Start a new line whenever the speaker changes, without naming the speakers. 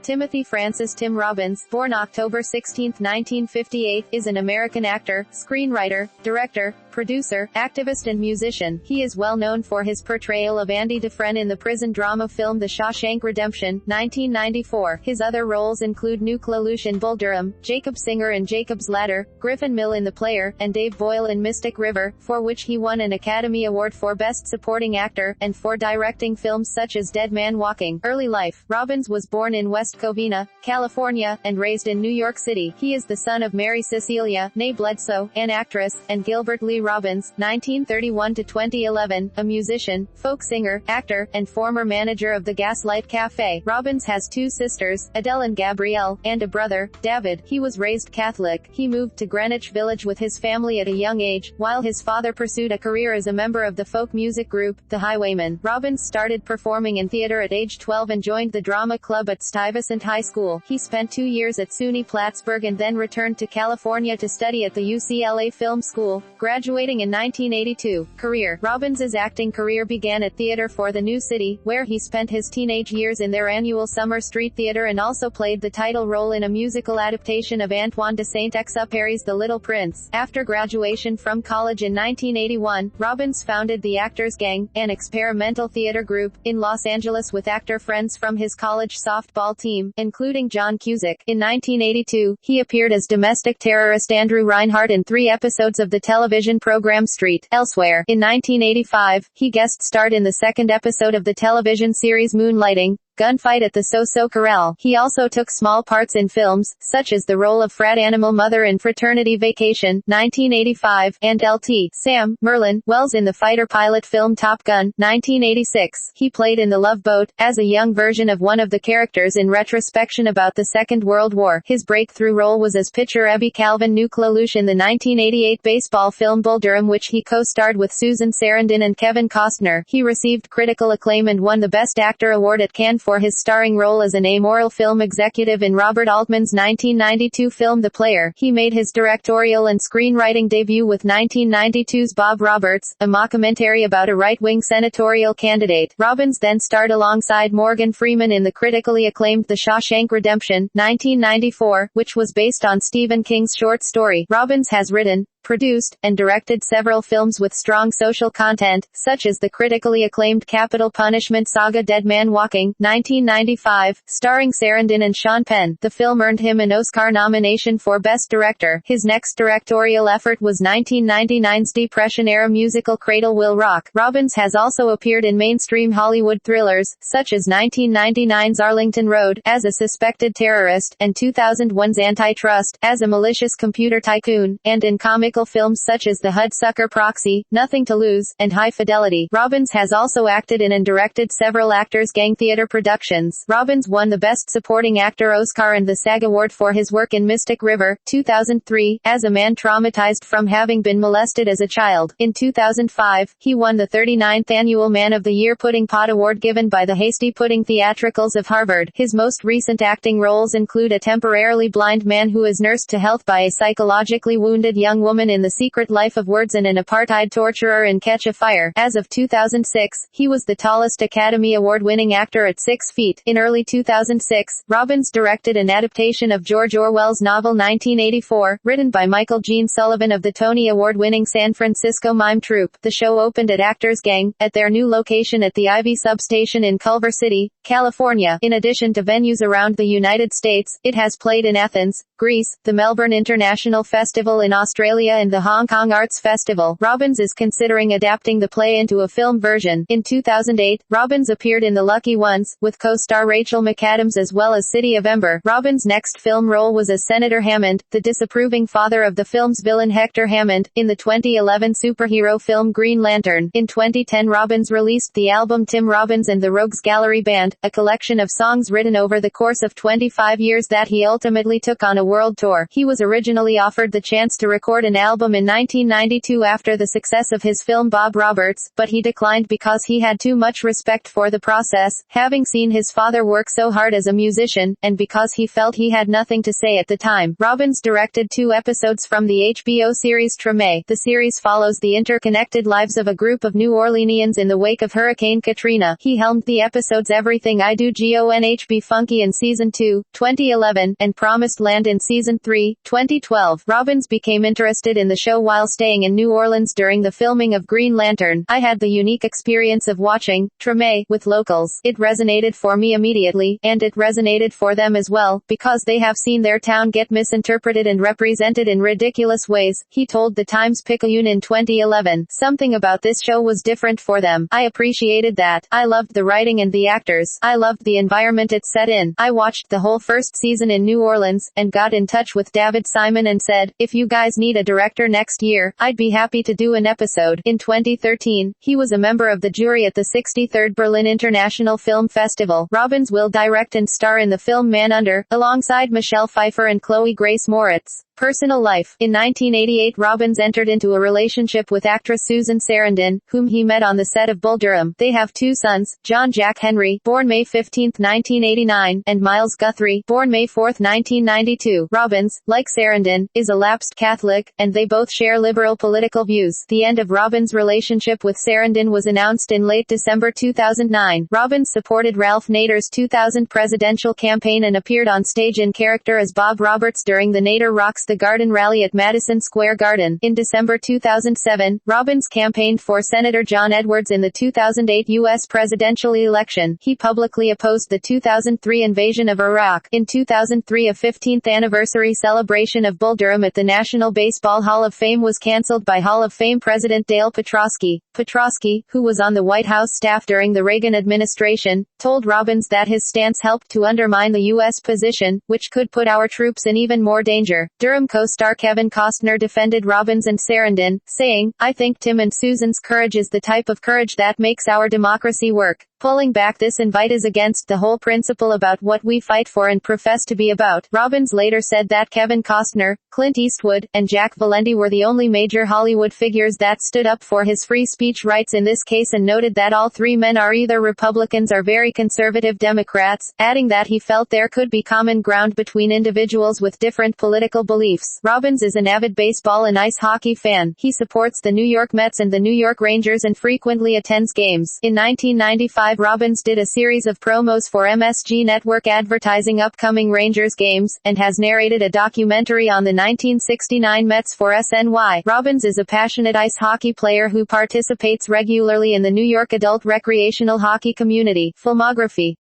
Timothy Francis Tim Robbins, born October 16, 1958, is an American actor, screenwriter, director, producer, activist and musician. He is well known for his portrayal of Andy Dufresne in the prison drama film The Shawshank Redemption, 1994. His other roles include Nuke LaLoosh in Bull Durham, Jacob Singer in Jacob's Ladder, Griffin Mill in The Player, and Dave Boyle in Mystic River, for which he won an Academy Award for Best Supporting Actor, and for directing films such as Dead Man Walking. Early life. Robbins was born in West Covina, California, and raised in New York City. He is the son of Mary Cecilia, née Bledsoe, an actress, and Gilbert Lee Robbins, 1931–2011, a musician, folk singer, actor, and former manager of the Gaslight Cafe. Robbins has two sisters, Adele and Gabrielle, and a brother, David. He was raised Catholic. He moved to Greenwich Village with his family at a young age, while his father pursued a career as a member of the folk music group, The Highwaymen. Robbins started performing in theater at age 12 and joined the drama club at Stuyvesant High School. He spent 2 years at SUNY Plattsburgh and then returned to California to study at the UCLA Film School, graduating in 1982. Career. Robbins's acting career began at Theater for the New City, where he spent his teenage years in their annual Summer Street Theater and also played the title role in a musical adaptation of Antoine de Saint-Exupéry's The Little Prince. After graduation from college in 1981, Robbins founded the Actors Gang, an experimental theater group, in Los Angeles with actor friends from his college softball team, including John Cusack. In 1982, he appeared as domestic terrorist Andrew Reinhardt in 3 episodes of the television program Street Elsewhere. In 1985, he guest starred in the 2nd episode of the television series Moonlighting, Gunfight at the So-So Corral. He also took small parts in films, such as the role of frat animal mother in Fraternity Vacation, 1985, and Lt. Sam Merlin Wells in the fighter pilot film Top Gun, 1986. He played in The Love Boat, as a young version of one of the characters in retrospection about the Second World War. His breakthrough role was as pitcher Ebby Calvin Nuke LaLoosh in the 1988 baseball film Bull Durham, which he co-starred with Susan Sarandon and Kevin Costner. He received critical acclaim and won the Best Actor award at Cannes for his starring role as an amoral film executive in Robert Altman's 1992 film The Player. He made his directorial and screenwriting debut with 1992's Bob Roberts, a mockumentary about a right-wing senatorial candidate. Robbins then starred alongside Morgan Freeman in the critically acclaimed The Shawshank Redemption, 1994, which was based on Stephen King's short story. Robbins has written, produced, and directed several films with strong social content, such as the critically acclaimed capital punishment saga Dead Man Walking, 1995, starring Sarandon and Sean Penn. The film earned him an Oscar nomination for Best Director. His next directorial effort was 1999's Depression-era musical Cradle Will Rock. Robbins has also appeared in mainstream Hollywood thrillers, such as 1999's Arlington Road, as a suspected terrorist, and 2001's Antitrust, as a malicious computer tycoon, and in comic films such as The Hudsucker Proxy, Nothing to Lose, and High Fidelity. Robbins has also acted in and directed several Actors Gang theater productions. Robbins won the Best Supporting Actor Oscar and the SAG Award for his work in Mystic River, 2003, as a man traumatized from having been molested as a child. In 2005, he won the 39th Annual Man of the Year Pudding Pot Award given by the Hasty Pudding Theatricals of Harvard. His most recent acting roles include a temporarily blind man who is nursed to health by a psychologically wounded young woman in The Secret Life of Words and an apartheid torturer in Catch a Fire. As of 2006, he was the tallest Academy Award-winning actor at 6 feet. In early 2006, Robbins directed an adaptation of George Orwell's novel 1984, written by Michael Gene Sullivan of the Tony Award-winning San Francisco Mime Troupe. The show opened at Actors Gang, at their new location at the Ivy Substation in Culver City, California. In addition to venues around the United States, it has played in Athens, Greece, the Melbourne International Festival in Australia and the Hong Kong Arts Festival. Robbins is considering adapting the play into a film version. In 2008, Robbins appeared in The Lucky Ones, with co-star Rachel McAdams as well as City of Ember. Robbins' next film role was as Senator Hammond, the disapproving father of the film's villain Hector Hammond, in the 2011 superhero film Green Lantern. In 2010, Robbins released the album Tim Robbins and the Rogues Gallery Band, a collection of songs written over the course of 25 years that he ultimately took on a world tour. He was originally offered the chance to record an album in 1992 after the success of his film Bob Roberts, but he declined because he had too much respect for the process, having seen his father work so hard as a musician, and because he felt he had nothing to say at the time. Robbins directed 2 episodes from the HBO series Treme. The series follows the interconnected lives of a group of New Orleanians in the wake of Hurricane Katrina. He helmed the episodes Everything I Do Gonhb Funky in Season 2, 2011, and Promised Land in Season 3, 2012. Robbins became interested in the show while staying in New Orleans during the filming of Green Lantern. I had the unique experience of watching Treme with locals. It resonated for me immediately, and it resonated for them as well, because they have seen their town get misinterpreted and represented in ridiculous ways, he told the Times-Picayune in 2011. Something about this show was different for them. I appreciated that. I loved the writing and the actors. I loved the environment it's set in. I watched the whole first season in New Orleans, and got in touch with David Simon and said, if you guys need a director next year, I'd be happy to do an episode. In 2013, he was a member of the jury at the 63rd Berlin International Film Festival. Robbins will direct and star in the film Man Under, alongside Michelle Pfeiffer and Chloe Grace Moritz. Personal life. In 1988, Robbins entered into a relationship with actress Susan Sarandon, whom he met on the set of Bull Durham. They have 2 sons, John Jack Henry, born May 15, 1989, and Miles Guthrie, born May 4, 1992. Robbins, like Sarandon, is a lapsed Catholic, and they both share liberal political views. The end of Robbins' relationship with Sarandon was announced in late December 2009. Robbins supported Ralph Nader's 2000 presidential campaign and appeared on stage in character as Bob Roberts during the Nader Rocks the Garden rally at Madison Square Garden. In December 2007, Robbins campaigned for Senator John Edwards in the 2008 U.S. presidential election. He publicly opposed the 2003 invasion of Iraq. In 2003, a 15th anniversary celebration of Bull Durham at the National Baseball Hall of Fame was canceled by Hall of Fame President Dale Petroski. Petroski, who was on the White House staff during the Reagan administration, told Robbins that his stance helped to undermine the U.S. position, which could put our troops in even more danger. Durham co-star Kevin Costner defended Robbins and Sarandon, saying, I think Tim and Susan's courage is the type of courage that makes our democracy work. Pulling back this invite is against the whole principle about what we fight for and profess to be about. Robbins later said that Kevin Costner, Clint Eastwood, and Jack Valenti were the only major Hollywood figures that stood up for his free speech rights in this case, and noted that all 3 men are either Republicans or very conservative Democrats, adding that he felt there could be common ground between individuals with different political beliefs. Robbins is an avid baseball and ice hockey fan. He supports the New York Mets and the New York Rangers and frequently attends games. In 1995, Robbins did a series of promos for MSG Network advertising upcoming Rangers games, and has narrated a documentary on the 1969 Mets for SNY. Robbins is a passionate ice hockey player who participates regularly in the New York adult recreational hockey community. Filmography.